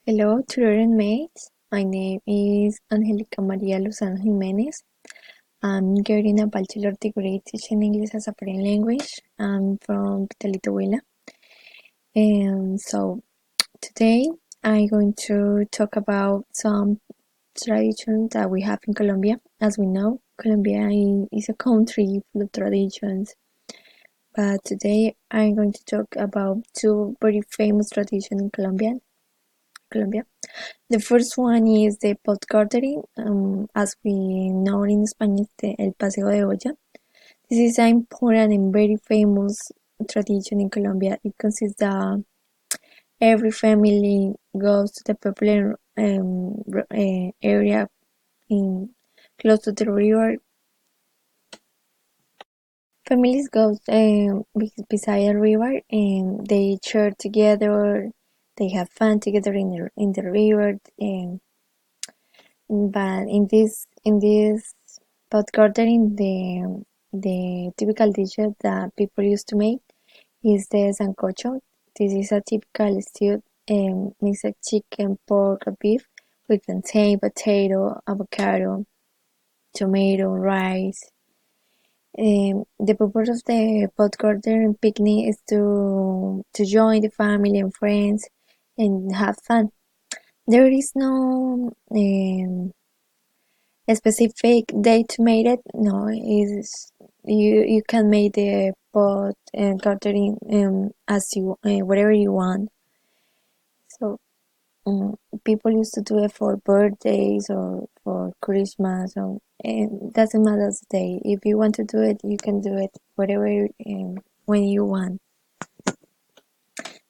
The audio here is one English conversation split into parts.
Hello to learn mates. My name is Angelica Maria Lozano Jimenez. I'm getting a bachelor degree teaching English as a foreign language. I'm from Pitalito Huila. And so today I'm going to talk about some traditions that we have in Colombia. As we know, Colombia is a country full of traditions. But today I'm going to talk about two very famous traditions in Colombia. The first one is the pot gardening, as we know in Spanish, el paseo de olla. This is an important and very famous tradition in Colombia. It consists that every family goes to the popular area in close to the river. Families go beside a river and they share together. They have fun together in the river. But in this pot gardening, the typical dish that people used to make is the sancocho. This is a typical stew mixed chicken, pork, or beef with plantain, potato, avocado, tomato, rice. The purpose of the pot garden picnic is to join the family and friends and have fun. There is no a specific date to make it. No, is you can make the pot and gardening as you whatever you want. So people used to do it for birthdays or for Christmas, or it doesn't matter the day. If you want to do it, you can do it whatever when you want.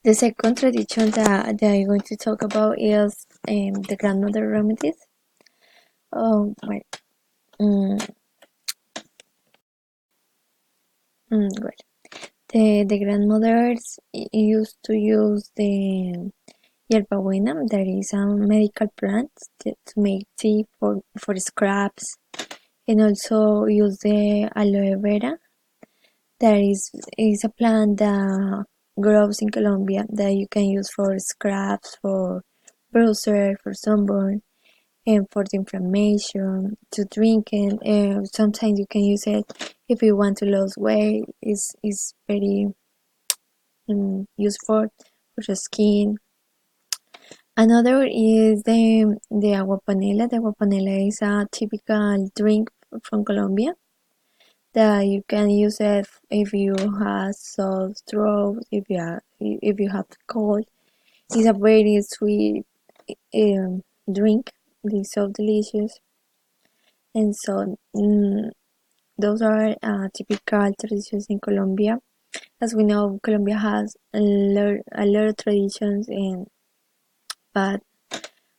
The second tradition that I'm going to talk about is the grandmother remedies. Oh, well, um, well. The grandmothers used to use the hierbabuena, that is a medical plant, to make tea for scraps, and also use the aloe vera, that is a plant that grows in Colombia that you can use for scraps, for bruiser, for sunburn, and for the inflammation, to drink it. And sometimes you can use it if you want to lose weight. Is very useful for the skin. Another is the agua panela. The agua panela is a typical drink from Colombia that you can use it if you have sore throat, if you have cold. It's a very sweet drink. It's so delicious, and so those are typical traditions in Colombia. As we know, Colombia has a lot of traditions, but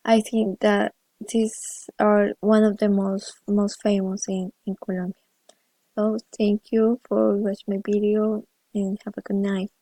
I think that these are one of the most famous in Colombia. So thank you for watching my video and have a good night.